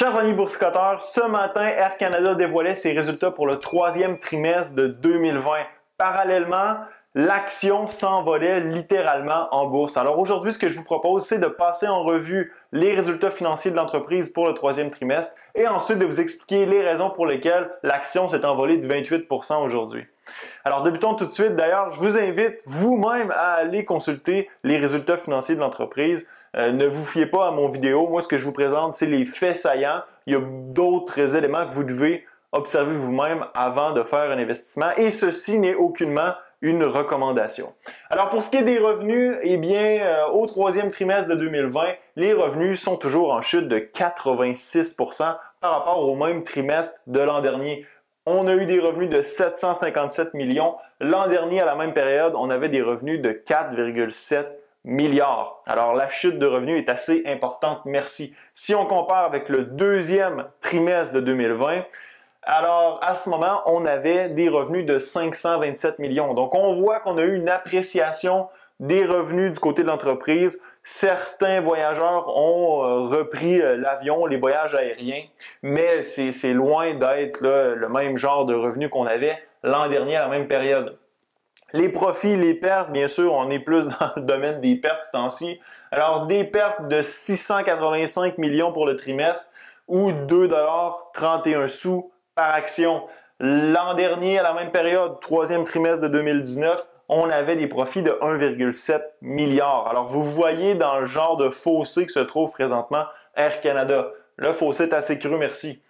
Chers amis boursicoteurs, ce matin, Air Canada dévoilait ses résultats pour le troisième trimestre de 2020. Parallèlement, l'action s'envolait littéralement en bourse. Alors aujourd'hui, ce que je vous propose, c'est de passer en revue les résultats financiers de l'entreprise pour le troisième trimestre et ensuite de vous expliquer les raisons pour lesquelles l'action s'est envolée de 28% aujourd'hui. Alors débutons tout de suite. D'ailleurs, je vous invite vous-même à aller consulter les résultats financiers de l'entreprise. Ne vous fiez pas à mon vidéo. Moi, ce que je vous présente, c'est les faits saillants. Il y a d'autres éléments que vous devez observer vous-même avant de faire un investissement et ceci n'est aucunement une recommandation. Alors pour ce qui est des revenus, eh bien au troisième trimestre de 2020, les revenus sont toujours en chute de 86% par rapport au même trimestre de l'an dernier. On a eu des revenus de 757 millions. L'an dernier, à la même période, on avait des revenus de 4,7 milliards. Alors la chute de revenus est assez importante, merci. Si on compare avec le deuxième trimestre de 2020, alors à ce moment, on avait des revenus de 527 millions. Donc on voit qu'on a eu une appréciation des revenus du côté de l'entreprise. Certains voyageurs ont repris l'avion, les voyages aériens, mais c'est loin d'être le même genre de revenus qu'on avait l'an dernier à la même période. Les profits, les pertes, bien sûr, on est plus dans le domaine des pertes ce temps-ci. Alors, des pertes de 685 millions pour le trimestre ou 2,31 $ par action. L'an dernier, à la même période, troisième trimestre de 2019, on avait des profits de 1,7 milliard. Alors, vous voyez dans le genre de fossé que se trouve présentement Air Canada. Le fossé est assez creux, merci.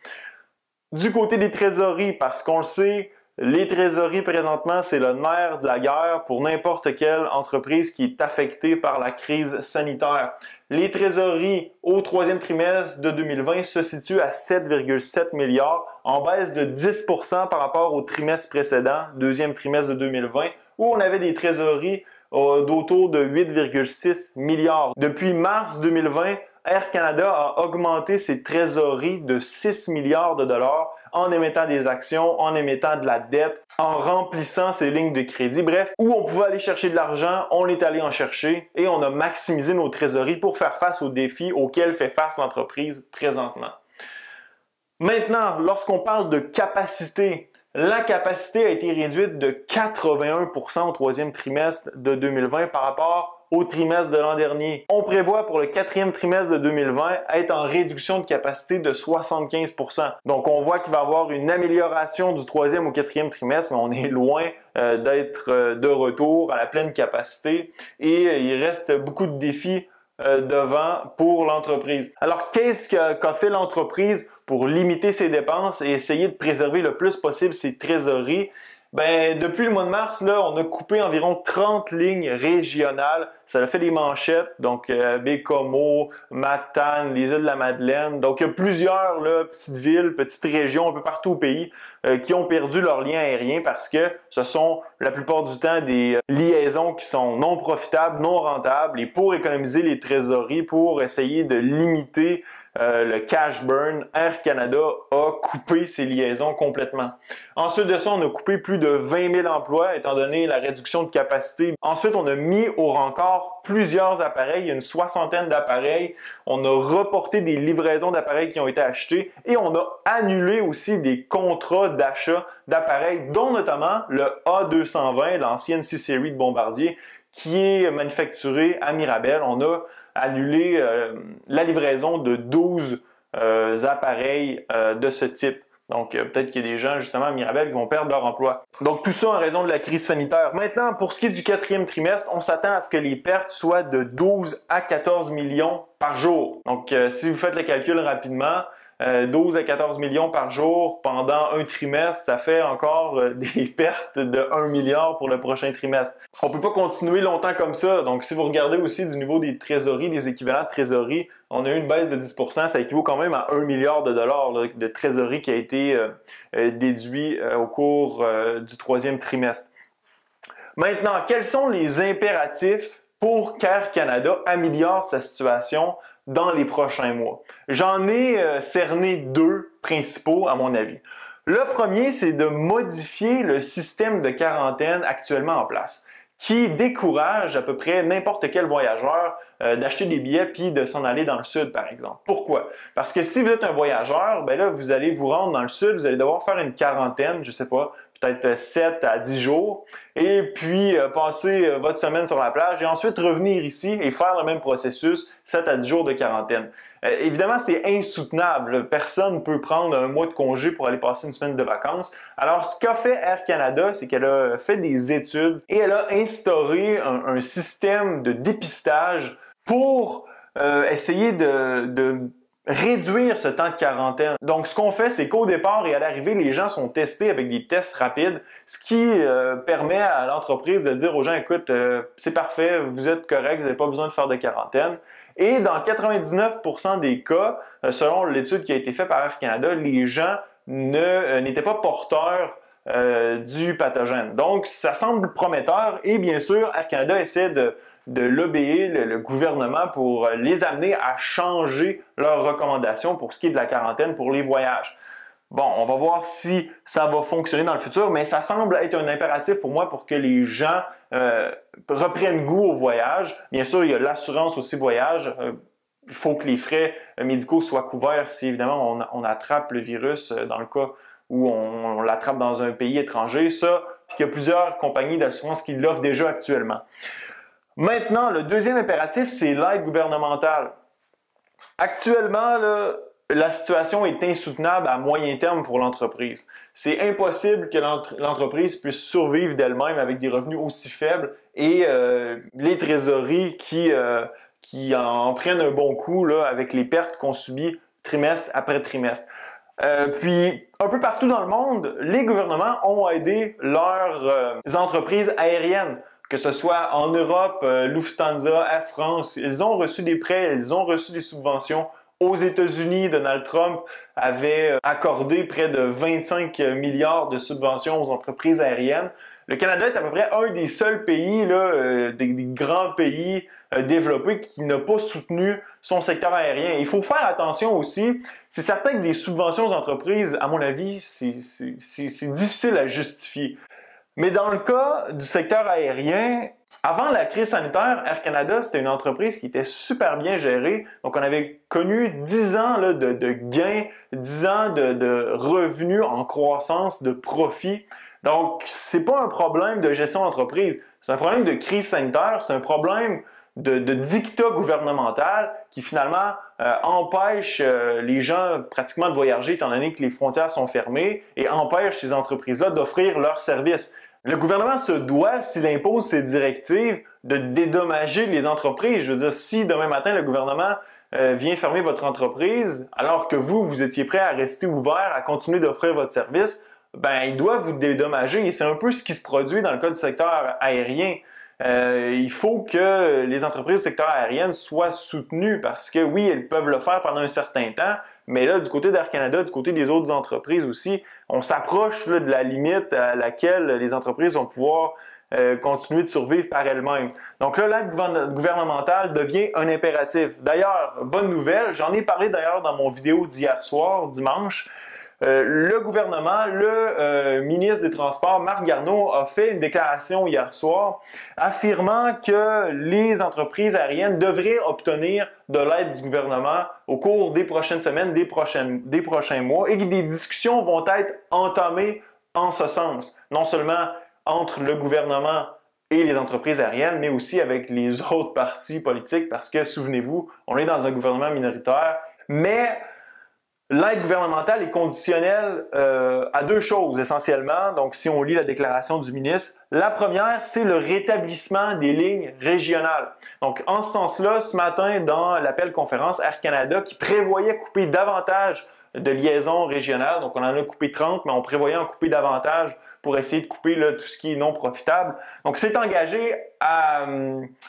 Du côté des trésoreries, parce qu'on le sait, les trésoreries présentement, c'est le nerf de la guerre pour n'importe quelle entreprise qui est affectée par la crise sanitaire. Les trésoreries au troisième trimestre de 2020 se situent à 7,7 milliards, en baisse de 10% par rapport au trimestre précédent, deuxième trimestre de 2020, où on avait des trésoreries d'autour de 8,6 milliards. Depuis mars 2020, Air Canada a augmenté ses trésoreries de 6 milliards de dollars en émettant des actions, en émettant de la dette, en remplissant ses lignes de crédit. Bref, où on pouvait aller chercher de l'argent, on est allé en chercher et on a maximisé nos trésoreries pour faire face aux défis auxquels fait face l'entreprise présentement. Maintenant, lorsqu'on parle de capacité, la capacité a été réduite de 81% au troisième trimestre de 2020 par rapport au trimestre de l'an dernier. On prévoit pour le quatrième trimestre de 2020 être en réduction de capacité de 75%. Donc on voit qu'il va y avoir une amélioration du troisième au quatrième trimestre, mais on est loin d'être de retour à la pleine capacité et il reste beaucoup de défis devant pour l'entreprise. Alors qu'est-ce qu'a fait l'entreprise pour limiter ses dépenses et essayer de préserver le plus possible ses trésoreries? Ben, depuis le mois de mars, là, on a coupé environ 30 lignes régionales. Ça a fait des manchettes, donc Bécomo, Matane, les îles de la Madeleine. Donc, il y a plusieurs là, petites villes, petites régions un peu partout au pays qui ont perdu leur lien aérien parce que ce sont la plupart du temps des liaisons qui sont non profitables, non rentables. Et pour économiser les trésoreries, pour essayer de limiter le cash burn, Air Canada a coupé ses liaisons complètement. Ensuite de ça, on a coupé plus de 20 000 emplois étant donné la réduction de capacité. Ensuite, on a mis au rencard plusieurs appareils, il y a une soixantaine d'appareils. On a reporté des livraisons d'appareils qui ont été achetés et on a annulé aussi des contrats d'achat d'appareils, dont notamment le A220, l'ancienne C-Series de Bombardier, qui est manufacturé à Mirabel. On a annulé la livraison de 12 appareils de ce type. Donc, peut-être qu'il y a des gens, justement, à Mirabel qui vont perdre leur emploi. Donc, tout ça en raison de la crise sanitaire. Maintenant, pour ce qui est du quatrième trimestre, on s'attend à ce que les pertes soient de 12 à 14 millions par jour. Donc, si vous faites le calcul rapidement, 12 à 14 millions par jour pendant un trimestre, ça fait encore des pertes de 1 milliard pour le prochain trimestre. On ne peut pas continuer longtemps comme ça. Donc, si vous regardez aussi du niveau des trésoreries, des équivalents de trésorerie, on a eu une baisse de 10%. Ça équivaut quand même à 1 milliard de dollars là, de trésorerie qui a été déduit au cours du troisième trimestre. Maintenant, quels sont les impératifs pour qu'Air Canada améliore sa situation dans les prochains mois? J'en ai cerné deux principaux à mon avis. Le premier, c'est de modifier le système de quarantaine actuellement en place. qui décourage à peu près n'importe quel voyageur d'acheter des billets puis de s'en aller dans le sud, par exemple. Pourquoi? Parce que si vous êtes un voyageur, ben là, vous allez vous rendre dans le sud, vous allez devoir faire une quarantaine, je sais pas, peut-être 7 à 10 jours, et puis passer votre semaine sur la plage et ensuite revenir ici et faire le même processus, 7 à 10 jours de quarantaine. Évidemment, c'est insoutenable. Personne ne peut prendre un mois de congé pour aller passer une semaine de vacances. Alors, ce qu'a fait Air Canada, c'est qu'elle a fait des études et elle a instauré un système de dépistage pour essayer de réduire ce temps de quarantaine. Donc, ce qu'on fait, c'est qu'au départ et à l'arrivée, les gens sont testés avec des tests rapides, ce qui permet à l'entreprise de dire aux gens, écoute, c'est parfait, vous êtes correct, vous n'avez pas besoin de faire de quarantaine. Et dans 99% des cas, selon l'étude qui a été faite par Air Canada, les gens n'étaient pas porteurs du pathogène. Donc, ça semble prometteur et bien sûr, Air Canada essaie de lobbyer le gouvernement pour les amener à changer leurs recommandations pour ce qui est de la quarantaine pour les voyages. Bon, on va voir si ça va fonctionner dans le futur, mais ça semble être un impératif pour moi pour que les gens reprennent goût au voyage. Bien sûr, il y a l'assurance aussi voyage. Il faut que les frais médicaux soient couverts si évidemment on attrape le virus dans le cas où on l'attrape dans un pays étranger. Ça, puis qu'il y a plusieurs compagnies d'assurance qui l'offrent déjà actuellement. Maintenant, le deuxième impératif, c'est l'aide gouvernementale. Actuellement, là, la situation est insoutenable à moyen terme pour l'entreprise. C'est impossible que l'entreprise puisse survivre d'elle-même avec des revenus aussi faibles et les trésoreries qui en prennent un bon coup là, avec les pertes qu'on subit trimestre après trimestre. Puis, un peu partout dans le monde, les gouvernements ont aidé leurs entreprises aériennes. Que ce soit en Europe, Lufthansa, Air France, ils ont reçu des prêts, ils ont reçu des subventions. Aux États-Unis, Donald Trump avait accordé près de 25 milliards de subventions aux entreprises aériennes. Le Canada est à peu près un des seuls pays, là, des grands pays développés qui n'a pas soutenu son secteur aérien. Il faut faire attention aussi. C'est certain que des subventions aux entreprises, à mon avis, c'est difficile à justifier. Mais dans le cas du secteur aérien, avant la crise sanitaire, Air Canada, c'était une entreprise qui était super bien gérée. Donc, on avait connu 10 ans là, de gains, 10 ans de revenus en croissance, de profit. Donc, c'est pas un problème de gestion d'entreprise. C'est un problème de crise sanitaire, c'est un problème de dictat gouvernemental qui finalement empêche les gens pratiquement de voyager étant donné que les frontières sont fermées et empêche ces entreprises-là d'offrir leurs services. Le gouvernement se doit, s'il impose ses directives, de dédommager les entreprises. Je veux dire, si demain matin le gouvernement vient fermer votre entreprise alors que vous étiez prêt à rester ouvert, à continuer d'offrir votre service, ben il doit vous dédommager et c'est un peu ce qui se produit dans le cas du secteur aérien. Il faut que les entreprises du secteur aérien soient soutenues parce que oui, elles peuvent le faire pendant un certain temps, mais là, du côté d'Air Canada, du côté des autres entreprises aussi, on s'approche de la limite à laquelle les entreprises vont pouvoir continuer de survivre par elles-mêmes. Donc là, l'aide gouvernementale devient un impératif. D'ailleurs, bonne nouvelle, j'en ai parlé d'ailleurs dans mon vidéo d'hier soir, dimanche, le gouvernement, le ministre des Transports, Marc Garneau, a fait une déclaration hier soir affirmant que les entreprises aériennes devraient obtenir de l'aide du gouvernement au cours des prochaines semaines, des prochains mois, et que des discussions vont être entamées en ce sens, non seulement entre le gouvernement et les entreprises aériennes, mais aussi avec les autres partis politiques, parce que, souvenez-vous, on est dans un gouvernement minoritaire, mais l'aide gouvernementale est conditionnelle à deux choses essentiellement. Donc, si on lit la déclaration du ministre, la première, c'est le rétablissement des lignes régionales. Donc, en ce sens-là, ce matin, dans l'appel conférence Air Canada, qui prévoyait couper davantage de liaisons régionales, donc on en a coupé 30, mais on prévoyait en couper davantage pour essayer de couper là, tout ce qui est non profitable. Donc, s'est engagé à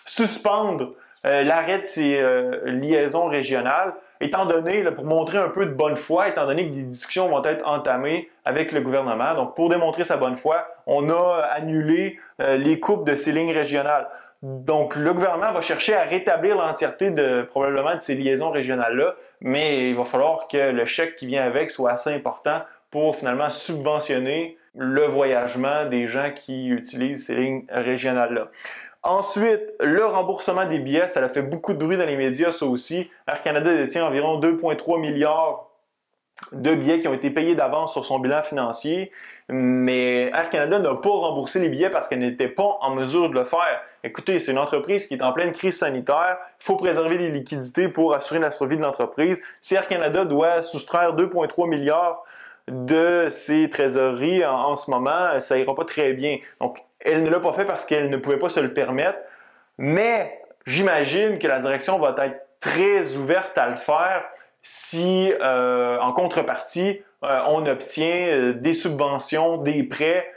suspendre l'arrêt de ces liaisons régionales, étant donné, là, pour montrer un peu de bonne foi, étant donné que des discussions vont être entamées avec le gouvernement. Donc, pour démontrer sa bonne foi, on a annulé les coupes de ces lignes régionales. Donc, le gouvernement va chercher à rétablir l'entièreté probablement de ces liaisons régionales-là, mais il va falloir que le chèque qui vient avec soit assez important pour finalement subventionner le voyagement des gens qui utilisent ces lignes régionales-là. Ensuite, le remboursement des billets, ça a fait beaucoup de bruit dans les médias, ça aussi. Air Canada détient environ 2,3 milliards de billets qui ont été payés d'avance sur son bilan financier, mais Air Canada n'a pas remboursé les billets parce qu'elle n'était pas en mesure de le faire. Écoutez, c'est une entreprise qui est en pleine crise sanitaire, il faut préserver les liquidités pour assurer la survie de l'entreprise. Si Air Canada doit soustraire 2,3 milliards de ses trésoreries en ce moment, ça ira pas très bien. Donc, elle ne l'a pas fait parce qu'elle ne pouvait pas se le permettre, mais j'imagine que la direction va être très ouverte à le faire si, en contrepartie, on obtient des subventions, des prêts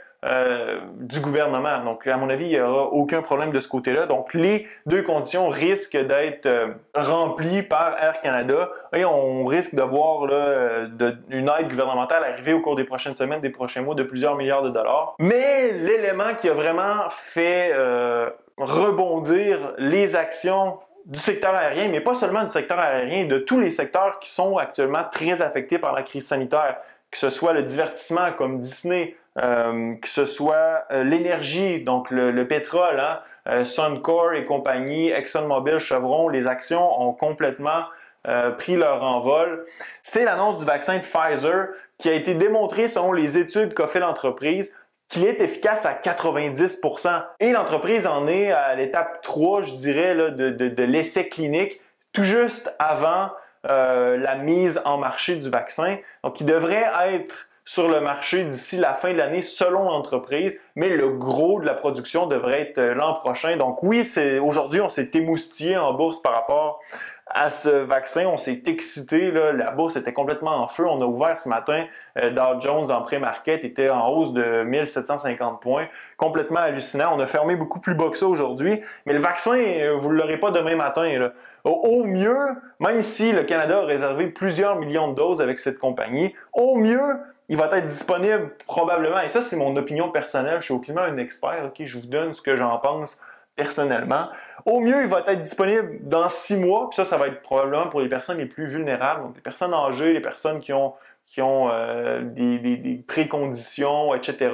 du gouvernement. Donc, à mon avis, il n'y aura aucun problème de ce côté-là. Donc, les deux conditions risquent d'être remplies par Air Canada et on risque de voir là, une aide gouvernementale arriver au cours des prochaines semaines, des prochains mois, de plusieurs milliards de dollars. Mais l'élément qui a vraiment fait rebondir les actions du secteur aérien, mais pas seulement du secteur aérien, de tous les secteurs qui sont actuellement très affectés par la crise sanitaire, que ce soit le divertissement comme Disney, que ce soit l'énergie, donc le pétrole, Suncor et compagnie, ExxonMobil, Chevron, les actions ont complètement pris leur envol. C'est l'annonce du vaccin de Pfizer qui a été démontré selon les études qu'a fait l'entreprise qu'il est efficace à 90%. Et l'entreprise en est à l'étape 3, je dirais, là, de l'essai clinique, tout juste avant la mise en marché du vaccin. Donc, il devrait être sur le marché d'ici la fin de l'année selon l'entreprise, mais le gros de la production devrait être l'an prochain. Donc oui, aujourd'hui, on s'est émoustillé en bourse par rapport à ce vaccin. On s'est excité, là, la bourse était complètement en feu. On a ouvert ce matin, Dow Jones en pré-market était en hausse de 1750 points, complètement hallucinant. On a fermé beaucoup plus bas que ça aujourd'hui, mais le vaccin, vous ne l'aurez pas demain matin, là. Au mieux, même si le Canada a réservé plusieurs millions de doses avec cette compagnie, au mieux, il va être disponible probablement, et ça c'est mon opinion personnelle, je suis aucunement un expert, ok, je vous donne ce que j'en pense personnellement. Au mieux, il va être disponible dans 6 mois, puis ça va être probablement pour les personnes les plus vulnérables, donc les personnes âgées, les personnes qui ont des préconditions, etc.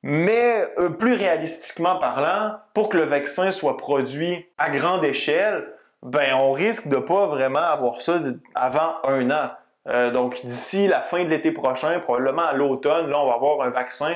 Mais plus réalistiquement parlant, pour que le vaccin soit produit à grande échelle, ben on risque de pas vraiment avoir ça avant 1 an. Donc d'ici la fin de l'été prochain, probablement à l'automne, là on va avoir un vaccin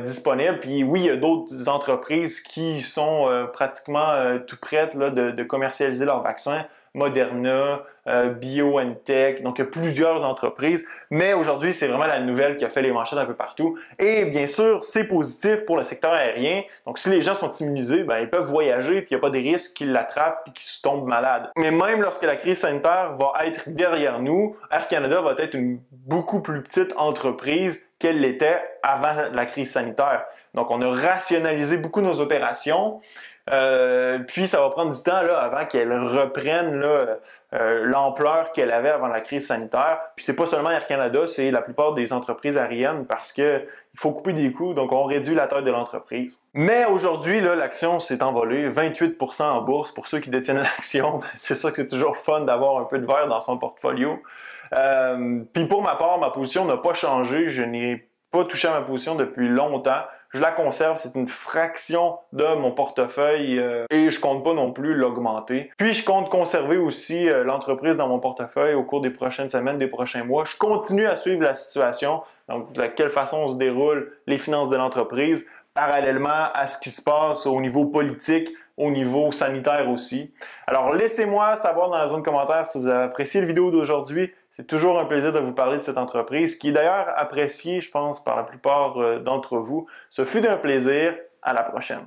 disponible. Puis oui, il y a d'autres entreprises qui sont pratiquement tout prêtes là, de commercialiser leur vaccin. Moderna, BioNTech, donc il y a plusieurs entreprises, mais aujourd'hui c'est vraiment la nouvelle qui a fait les manchettes un peu partout. Et bien sûr, c'est positif pour le secteur aérien, donc si les gens sont immunisés, ben, ils peuvent voyager, puis il n'y a pas des risques qu'ils l'attrapent et qu'ils se tombent malades. Mais même lorsque la crise sanitaire va être derrière nous, Air Canada va être une beaucoup plus petite entreprise qu'elle l'était avant la crise sanitaire. Donc on a rationalisé beaucoup nos opérations. Puis ça va prendre du temps là, avant qu'elle reprenne l'ampleur qu'elle avait avant la crise sanitaire. Puis c'est pas seulement Air Canada, c'est la plupart des entreprises aériennes parce que il faut couper des coûts, donc on réduit la taille de l'entreprise. Mais aujourd'hui, l'action s'est envolée, 28% en bourse pour ceux qui détiennent l'action. C'est sûr que c'est toujours fun d'avoir un peu de vert dans son portfolio. Puis pour ma part, ma position n'a pas changé. Je n'ai pas touché à ma position depuis longtemps. Je la conserve, c'est une fraction de mon portefeuille et je compte pas non plus l'augmenter. Puis je compte conserver aussi l'entreprise dans mon portefeuille au cours des prochaines semaines, des prochains mois. Je continue à suivre la situation, donc de quelle façon se déroulent les finances de l'entreprise, parallèlement à ce qui se passe au niveau politique, au niveau sanitaire aussi. Alors laissez-moi savoir dans la zone commentaire si vous avez apprécié la vidéo d'aujourd'hui. C'est toujours un plaisir de vous parler de cette entreprise qui est d'ailleurs appréciée, je pense, par la plupart d'entre vous. Ce fut un plaisir. À la prochaine.